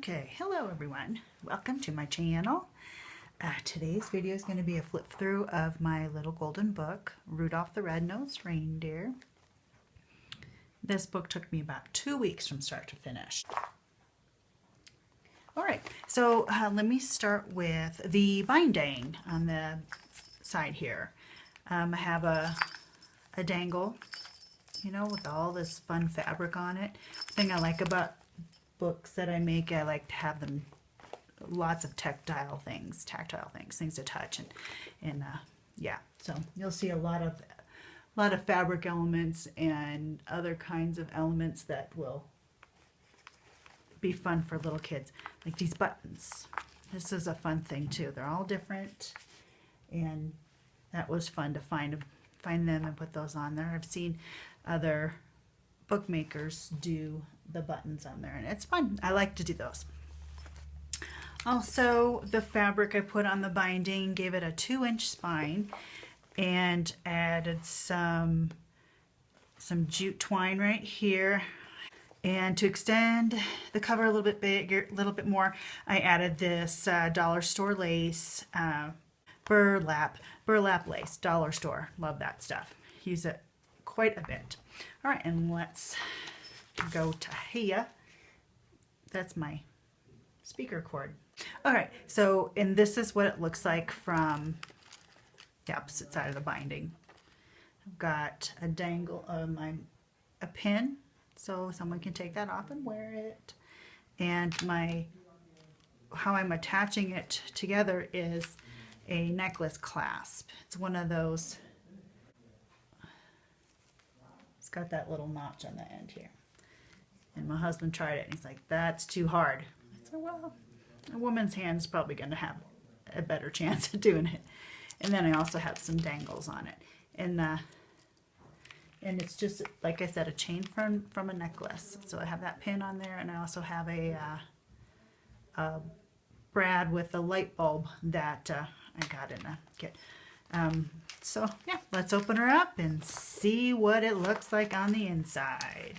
Okay, hello everyone. Welcome to my channel. Today's video is going to be a flip through of my little golden book, Rudolph the Red-Nosed Reindeer. This book took me about 2 weeks from start to finish. Alright, so let me start with the binding on the side here. I have a dangle, you know, with all this fun fabric on it. The thing I like about books that I make, I like to have them lots of tactile things to touch, and yeah. So you'll see a lot of fabric elements and other kinds of elements that will be fun for little kids, like these buttons. This is a fun thing too. They're all different, and that was fun to find them and put those on there. I've seen other bookmakers do the buttons on there, and it's fun. I like to do those. Also, the fabric I put on the binding, gave it a 2-inch spine, and added some jute twine right here. And to extend the cover a little bit bigger, a little bit more, I added this dollar store lace, burlap lace, dollar store. Love that stuff. Use it quite a bit. All right, and let's go to here. That's my speaker cord. All right, so, and this is what it looks like from the opposite side of the binding. I've got a dangle of a pin, so someone can take that off and wear it. And how I'm attaching it together is a necklace clasp. It's one of those. It's got that little notch on the end here. And my husband tried it and he's like, that's too hard. I said, well, a woman's hand is probably going to have a better chance of doing it. And then I also have some dangles on it. And it's just, like I said, a chain from a necklace. So I have that pin on there, and I also have a brad with a light bulb that I got in a kit. So yeah, let's open her up and see what it looks like on the inside.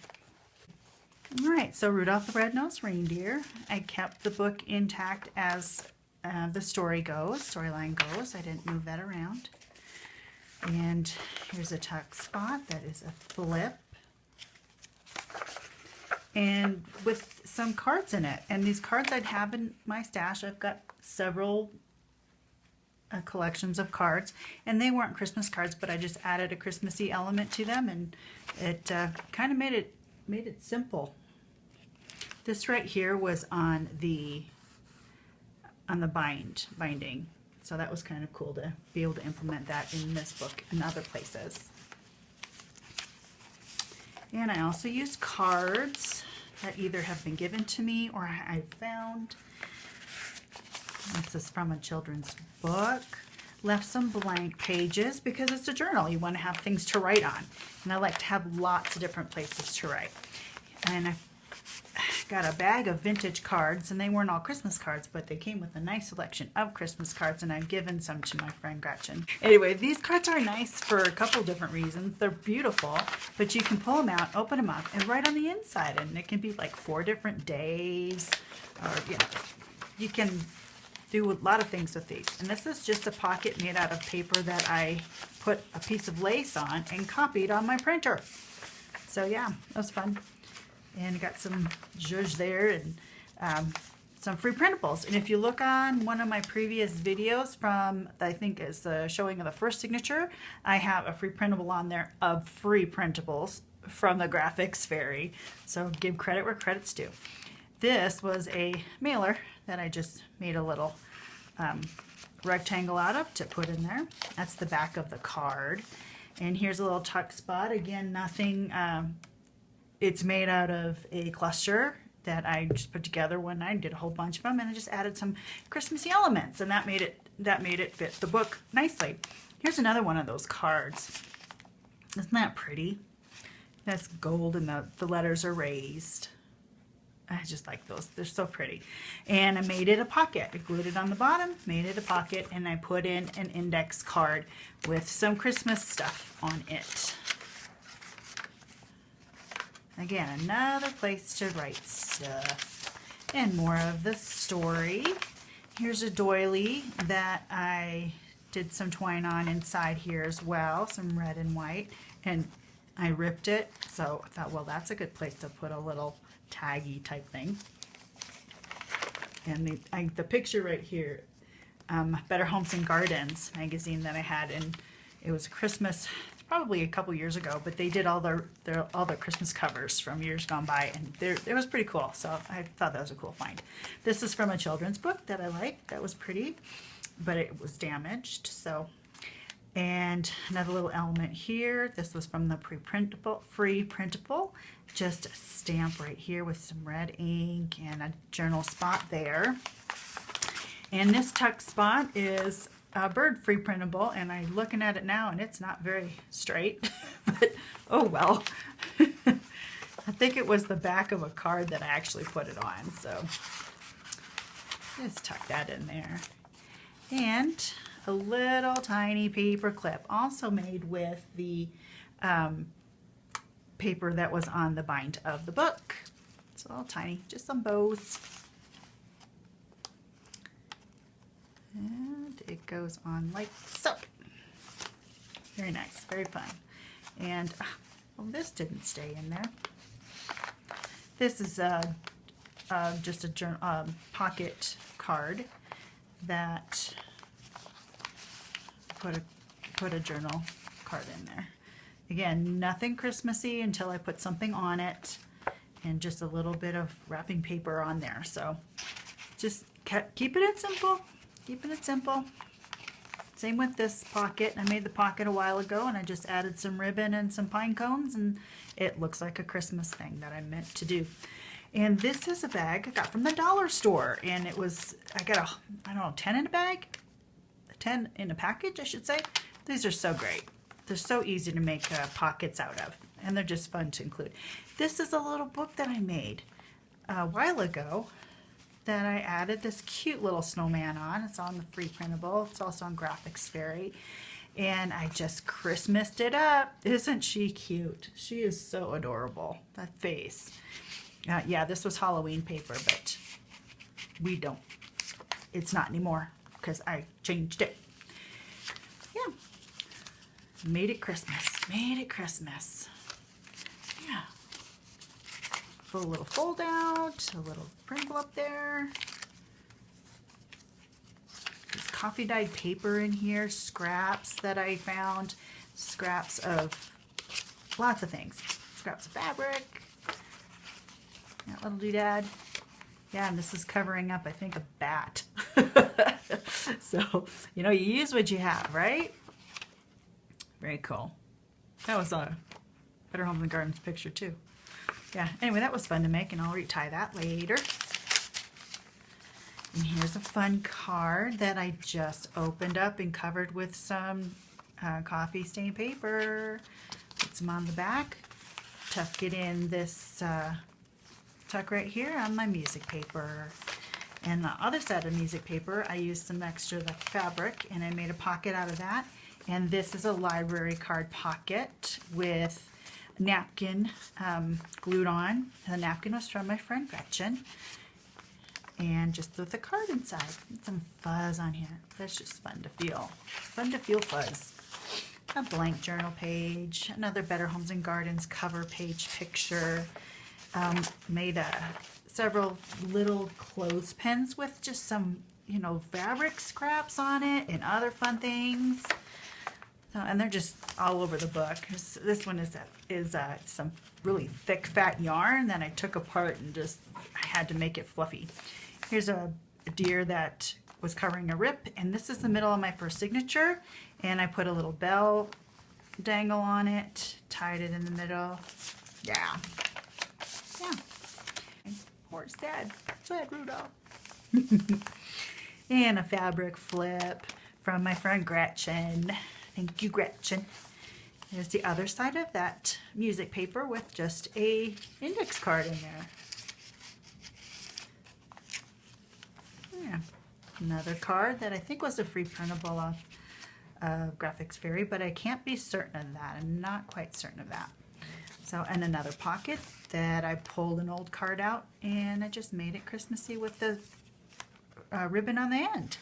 All right, so Rudolph the Red-Nosed Reindeer. I kept the book intact as the storyline goes. I didn't move that around. And here's a tuck spot that is a flip, and with some cards in it. And these cards I'd have in my stash. I've got several collections of cards, and they weren't Christmas cards, but I just added a Christmassy element to them, and it kind of made it simple. This right here was on the binding. So that was kind of cool to be able to implement that in this book and other places. And I also used cards that either have been given to me or I found. This is from a children's book. Left some blank pages because it's a journal. You want to have things to write on. And I like to have lots of different places to write. And I got a bag of vintage cards, and they weren't all Christmas cards, but they came with a nice selection of Christmas cards, and I've given some to my friend Gretchen. Anyway, these cards are nice for a couple different reasons. They're beautiful, but you can pull them out, open them up, and write on the inside, and it can be like 4 different days, or yeah, you can do a lot of things with these. And this is just a pocket made out of paper that I put a piece of lace on and copied on my printer. So yeah, that was fun. And got some zhuzh there, and some free printables. And if you look on one of my previous videos from, I think is the showing of the first signature, I have a free printable on there of free printables from the Graphics Fairy. So give credit where credit's due. This was a mailer that I just made a little rectangle out of to put in there. That's the back of the card. And here's a little tuck spot. Again, nothing... It's made out of a cluster that I just put together one night. Did a whole bunch of them, and I just added some Christmassy elements, and that made it fit the book nicely. Here's another one of those cards. Isn't that pretty? That's gold, and the letters are raised. I just like those. They're so pretty. And I made it a pocket. I glued it on the bottom, made it a pocket, and I put in an index card with some Christmas stuff on it. Again, another place to write stuff. And more of the story. Here's a doily that I did some twine on inside here as well, some red and white, and I ripped it, so I thought, well, that's a good place to put a little taggy type thing. And the picture right here, Better Homes and Gardens magazine that I had, and it was Christmas, probably a couple years ago, but they did all their Christmas covers from years gone by, and it was pretty cool. So I thought that was a cool find. This is from a children's book that I liked. That was pretty, but it was damaged. So, and another little element here. This was from the free printable. Just a stamp right here with some red ink and a journal spot there. And this tuck spot is a bird free printable, and I'm looking at it now and it's not very straight, but oh well. I think it was the back of a card that I actually put it on, so just tuck that in there. And a little tiny paper clip, also made with the paper that was on the bind of the book. It's a little tiny, just some bows. And it goes on like so. Very nice, very fun. And well, this didn't stay in there. This is just a pocket card that put a journal card in there. Again, nothing Christmassy until I put something on it, and just a little bit of wrapping paper on there. So just keeping it simple. Keeping it simple. Same with this pocket. I made the pocket a while ago, and I just added some ribbon and some pine cones, and it looks like a Christmas thing that I meant to do. And this is a bag I got from the dollar store, and it was, I got I don't know, 10 in a bag? 10 in a package, I should say. These are so great. They're so easy to make pockets out of, and they're just fun to include. This is a little book that I made a while ago that I added this cute little snowman on. It's on the free printable. It's also on Graphics Fairy. And I just Christmased it up. Isn't she cute? She is so adorable. That face. Yeah, this was Halloween paper, but it's not anymore because I changed it. Yeah. Made it Christmas. Made it Christmas. Yeah. Put a little fold out, a little printable up there. There's coffee dyed paper in here, scraps that I found, scraps of lots of things. Scraps of fabric. That little doodad. Yeah, and this is covering up, I think, a bat. So, you use what you have, right? Very cool. That was a Better Homes and Gardens picture, too. Yeah, anyway, that was fun to make, and I'll retie that later. And here's a fun card that I just opened up and covered with some coffee stain paper. Put some on the back. Tuck it in this tuck right here on my music paper. And the other side of music paper, I used some extra fabric, and I made a pocket out of that. And this is a library card pocket with napkin glued on. The napkin was from my friend Gretchen, and just with the card inside and some fuzz on here. That's just fun to feel fuzz. A blank journal page, another Better Homes and Gardens cover page picture. Made several little clothespins with just some fabric scraps on it and other fun things. So, and they're just all over the book. This one is some really thick, fat yarn that I took apart and I had to make it fluffy. Here's a deer that was covering a rip, and this is the middle of my first signature, and I put a little bell dangle on it, tied it in the middle. Yeah. Horse dad. Sad Rudolph. And a fabric flip from my friend Gretchen. Thank you, Gretchen. There's the other side of that music paper with just a index card in there. Yeah. Another card that I think was a free printable off Graphics Fairy, but I can't be certain of that. I'm not quite certain of that. So, and another pocket that I pulled an old card out and I just made it Christmassy with the ribbon on the end.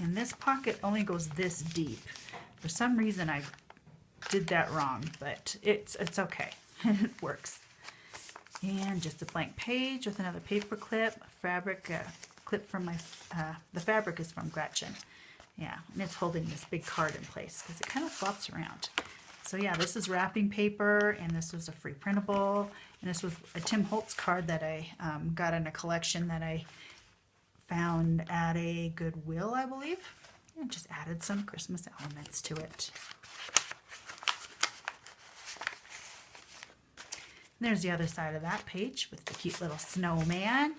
And this pocket only goes this deep. For some reason I did that wrong, but it's okay. It works. And just a blank page with another paper clip, fabric clip from my, the fabric is from Gretchen. Yeah, and it's holding this big card in place because it kind of flops around. So yeah, this is wrapping paper, and this was a free printable, and this was a Tim Holtz card that I got in a collection that I found at a Goodwill, I believe, and just added some Christmas elements to it. And there's the other side of that page with the cute little snowman.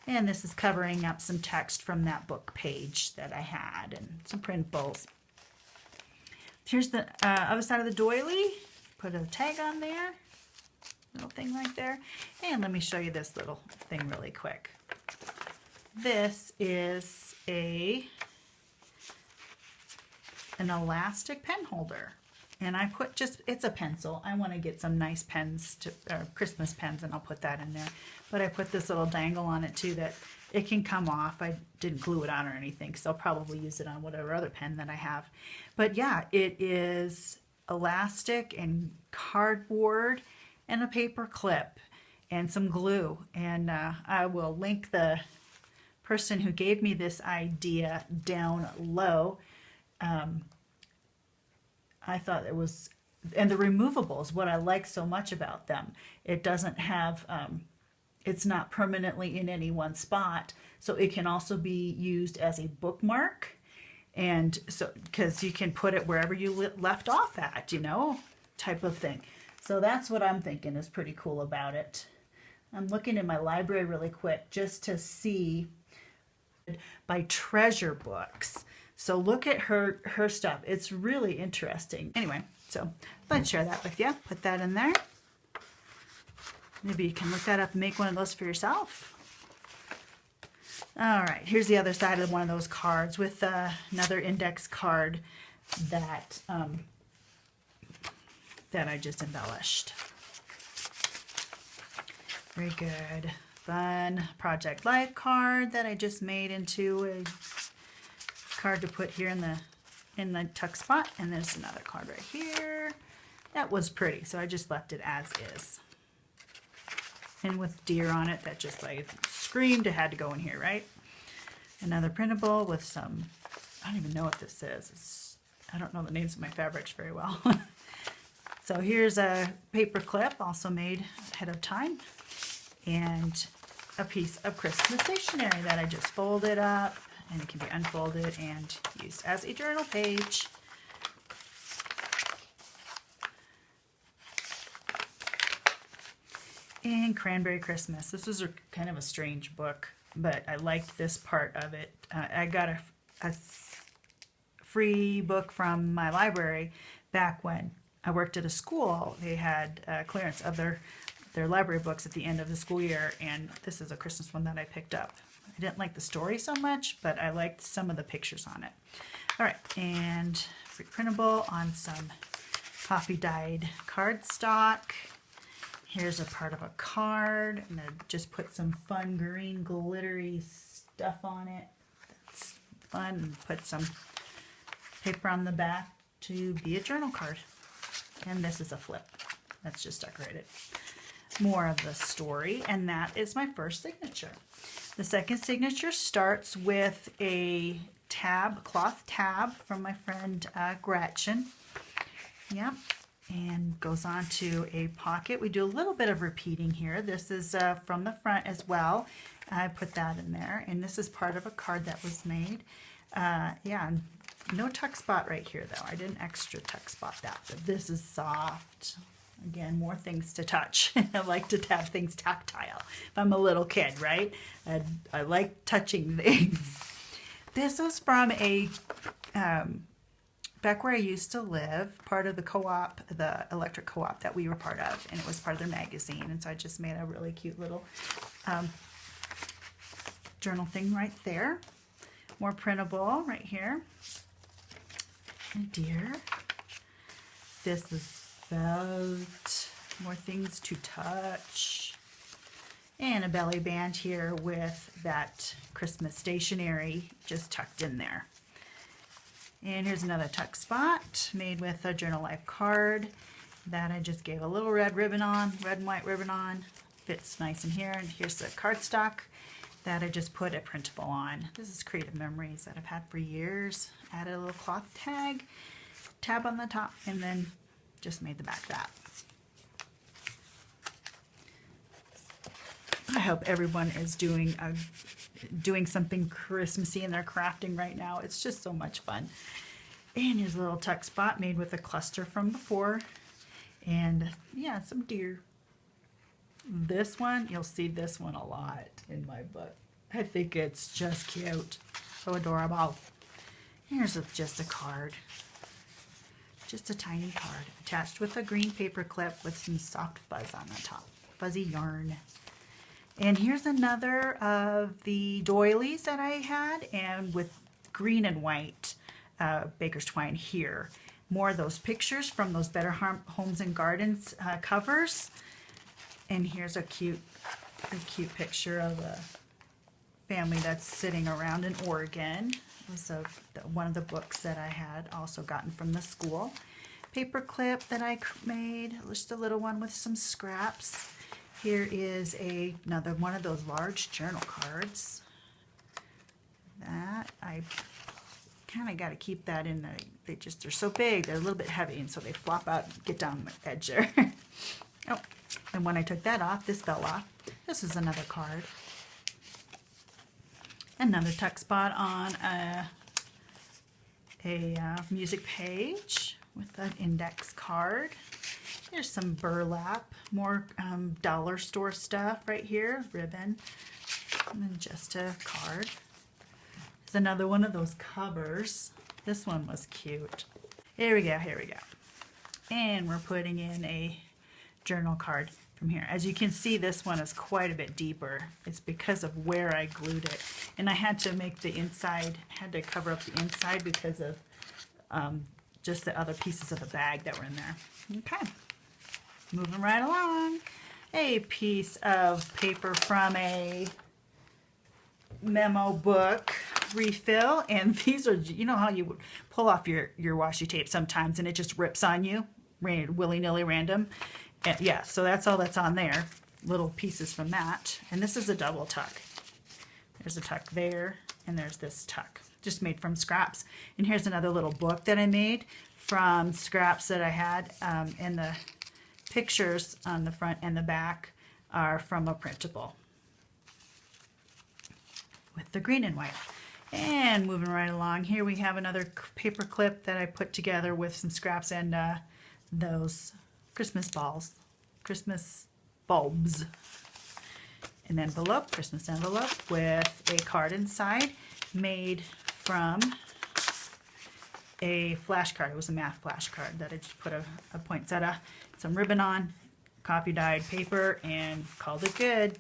And this is covering up some text from that book page that I had and some printables. Here's the other side of the doily. Put a tag on there. Little thing right there. And let me show you this little thing really quick. This is an elastic pen holder. And I put it's a pencil. I want to get some nice pens, Christmas pens, and I'll put that in there. But I put this little dangle on it too that it can come off. I didn't glue it on or anything, so I'll probably use it on whatever other pen that I have. But yeah, it is elastic and cardboard and a paper clip and some glue. And I will link the person who gave me this idea down low. I thought it was, and the removables, what I like so much about them, it doesn't have, it's not permanently in any one spot, so it can also be used as a bookmark, and so, because you can put it wherever you left off at, you know, type of thing. So that's what I'm thinking is pretty cool about it. I'm looking in my library really quick just to see by Treasure Books. So look at her stuff. It's really interesting. Anyway, so I'd share that with you. Put that in there. Maybe you can look that up and make one of those for yourself. All right, here's the other side of one of those cards with another index card that that I just embellished. Very good. Fun Project Life card that I just made into a card to put here in the tuck spot. And there's another card right here. That was pretty, so I just left it as is. And with deer on it, that just like screamed it had to go in here, right? Another printable with some, I don't even know what this is. I don't know the names of my fabrics very well. So here's a paper clip, also made ahead of time, and a piece of Christmas stationery that I just folded up, and it can be unfolded and used as a journal page. And Cranberry Christmas. This was kind of a strange book, but I liked this part of it. I got a free book from my library back when I worked at a school. They had clearance of their library books at the end of the school year, and this is a Christmas one that I picked up. I didn't like the story so much, but I liked some of the pictures on it. All right, and free printable on some coffee dyed cardstock. Here's a part of a card, and I just put some fun green glittery stuff on it. That's fun. And put some paper on the back to be a journal card. And this is a flip. That's just decorated. More of the story, and that is my first signature. The second signature starts with a tab, cloth tab from my friend Gretchen. Yep. And goes on to a pocket. We do a little bit of repeating here. This is from the front as well. I put that in there, and this is part of a card that was made. Yeah, no tuck spot right here though. I didn't extra tuck spot that, but this is soft. Again, more things to touch. I like to have things tactile. If I'm a little kid, right? I like touching things. This is from a back where I used to live, part of the co-op, the electric co-op that we were part of, and it was part of their magazine, and so I just made a really cute little journal thing right there. More printable right here. A deer. This is felt, more things to touch, and a belly band here with that Christmas stationery just tucked in there. And here's another tuck spot made with a Journal Life card that I just gave a little red ribbon on, red and white ribbon on. Fits nice in here. And here's the cardstock that I just put a printable on. This is Creative Memories that I've had for years. Added a little cloth tab on the top, and then just made the back that. I hope everyone is doing something Christmassy in their crafting right now. It's just so much fun. And here's a little tuck spot made with a cluster from before. And yeah, some deer. This one, you'll see this one a lot in my book. I think it's just cute. So adorable. Here's just a card. Just a tiny card attached with a green paper clip with some soft fuzz on the top. Fuzzy yarn. And here's another of the doilies that I had, and with green and white baker's twine here. More of those pictures from those Better Homes and Gardens covers. And here's a cute picture of a family that's sitting around in Oregon. It was one of the books that I had also gotten from the school. Paper clip that I made, just a little one with some scraps. Here is another one of those large journal cards that I kind of got to keep that in. They're so big, they're a little bit heavy, and so they flop out and get down the edge there. Oh, and when I took that off, this fell off. This is another card. Another tuck spot on a music page with an index card. There's some burlap, more dollar store stuff right here, ribbon, and then just a card. There's another one of those covers. This one was cute. Here we go, here we go. And we're putting in a journal card from here. As you can see, this one is quite a bit deeper. It's because of where I glued it. And I had to make the inside, had to cover up the inside because of just the other pieces of the bag that were in there. Okay. Moving right along, a piece of paper from a memo book refill, and these are, you know how you would pull off your washi tape sometimes and it just rips on you, willy-nilly random. And yeah, so that's all that's on there, little pieces from that. And this is a double tuck. There's a tuck there, and there's this tuck, just made from scraps. And here's another little book that I made from scraps that I had, and the pictures on the front and the back are from a printable with the green and white. And moving right along, here we have another paper clip that I put together with some scraps and those Christmas bulbs. An envelope, Christmas envelope with a card inside made from a flashcard. It was a math flashcard that I just put a poinsettia, some ribbon on, coffee dyed paper, and called it good.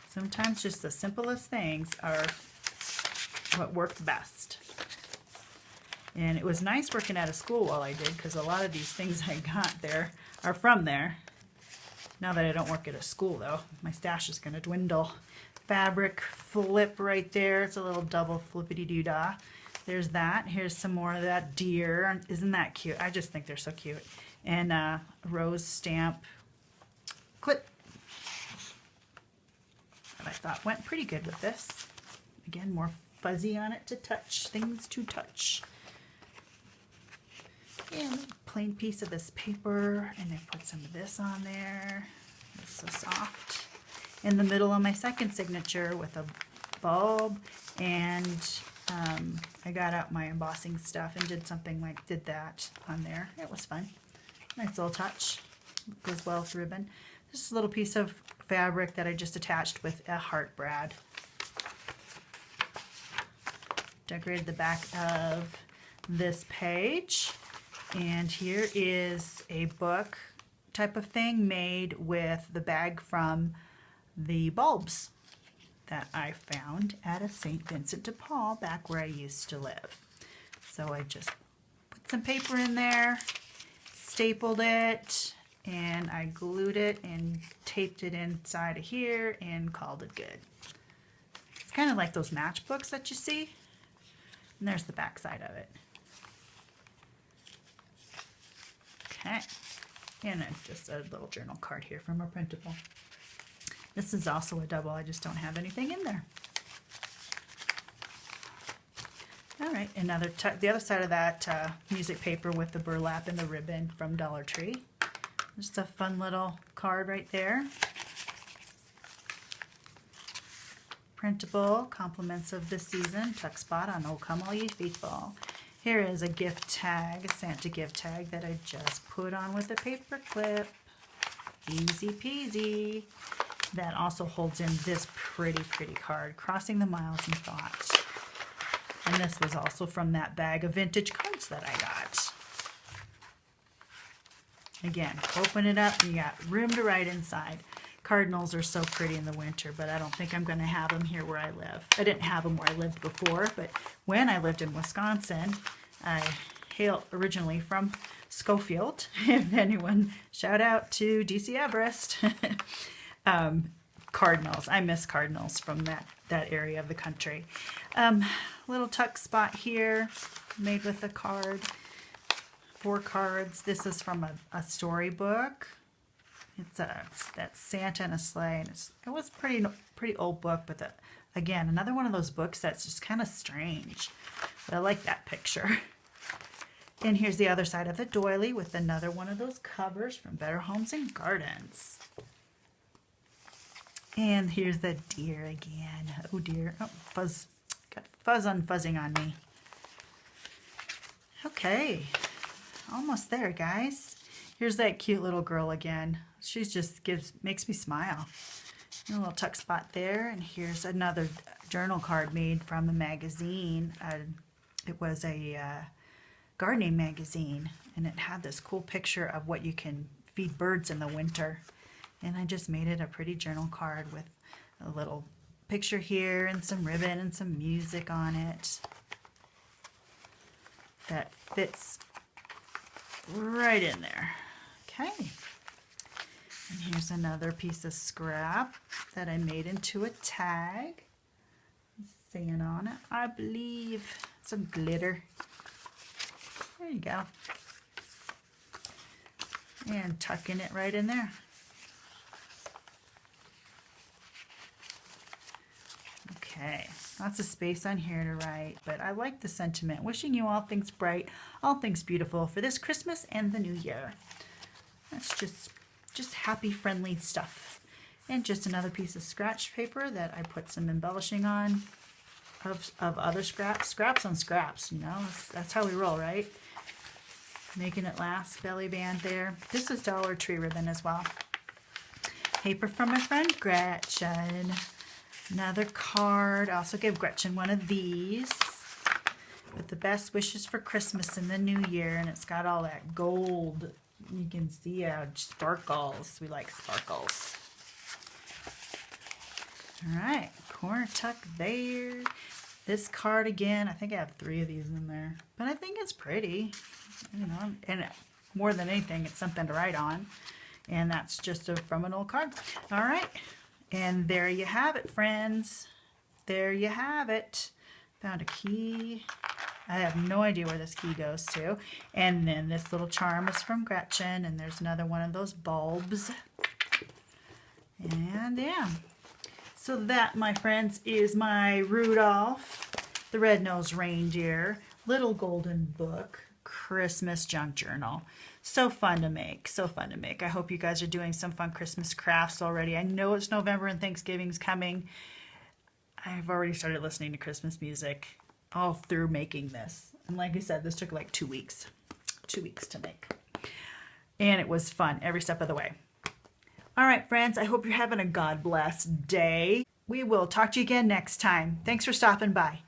Sometimes just the simplest things are what work best. And it was nice working at a school while I did, because a lot of these things I got there are from there. Now that I don't work at a school though, my stash is going to dwindle. Fabric flip right there. It's a little double flippity-doo-dah. There's that. Here's some more of that deer. Isn't that cute? I just think they're so cute. And a rose stamp clip that I thought went pretty good with this. Again, more fuzzy on it to touch, things to touch. And a plain piece of this paper, and I put some of this on there. It's so soft. In the middle of my second signature with a bulb, and I got out my embossing stuff and did that on there. It was fun. Nice little touch. Goes well with ribbon. This is a little piece of fabric that I just attached with a heart brad. Decorated the back of this page. And here is a book type of thing made with the bag from the bulbs that I found at a St. Vincent de Paul back where I used to live. So I just put some paper in there stapled it, and I glued it and taped it inside of here and called it good. It's kind of like those matchbooks that you see. And there's the back side of it. Okay. And it's just a little journal card here from a printable. This is also a double. I just don't have anything in there. All right, the other side of that music paper with the burlap and the ribbon from Dollar Tree. Just a fun little card right there. Printable, compliments of the season, tuck spot on Oh Come All Ye Faithful. Here is a gift tag, a Santa gift tag that I just put on with a paper clip. Easy peasy. That also holds in this pretty card, Crossing the Miles in Thought. And this was also from that bag of vintage cards that I got. Again, open it up and you got room to write inside. Cardinals are so pretty in the winter, but I don't think I'm going to have them here where I live. I didn't have them where I lived before, but when I lived in Wisconsin, I hail originally from Schofield. If anyone, shout out to DC Everest. Cardinals. I miss cardinals from that area of the country. Little tuck spot here made with a card. 4 cards. This is from a storybook. It's that Santa and a Sleigh, and it was pretty old book, but again, another one of those books that's just kind of strange. But I like that picture. And here's the other side of the doily with another one of those covers from Better Homes and Gardens. And here's the deer again. Oh dear. Oh, fuzz. Got fuzz unfuzzing on me. Okay. Almost there, guys. Here's that cute little girl again. She just makes me smile. A little tuck spot there. And here's another journal card made from a magazine. It was a gardening magazine. And it had this cool picture of what you can feed birds in the winter. And I just made it a pretty journal card with a little picture here and some ribbon and some music on it. That fits right in there. Okay. And here's another piece of scrap that I made into a tag. Saying on it, I believe, some glitter. There you go. And tucking it right in there. Okay, lots of space on here to write, but I like the sentiment. Wishing you all things bright, all things beautiful for this Christmas and the new year. That's just happy, friendly stuff. And just another piece of scratch paper that I put some embellishing on of other scraps. Scraps on scraps, you know, that's how we roll, right? Making it last, belly band there. This is Dollar Tree ribbon as well. Paper from my friend Gretchen. Another card. I also gave Gretchen one of these with the best wishes for Christmas and the new year, and it's got all that gold. You can see how it sparkles. We like sparkles. All right, corner tuck there. This card again, I think I have 3 of these in there, but I think it's pretty, you know, and more than anything, it's something to write on, and that's just from an old card. All right. And there you have it, friends. There you have it. Found a key. I have no idea where this key goes to. And then this little charm is from Gretchen. And there's another one of those bulbs. And yeah. So that, my friends, is my Rudolph the Red-Nosed Reindeer Little Golden Book Christmas Junk Journal. So fun to make, so fun to make. I hope you guys are doing some fun Christmas crafts already. I know it's November and Thanksgiving's coming. I've already started listening to Christmas music all through making this. And like I said, this took like 2 weeks. 2 weeks to make. And it was fun every step of the way. All right, friends, I hope you're having a God bless day. We will talk to you again next time. Thanks for stopping by.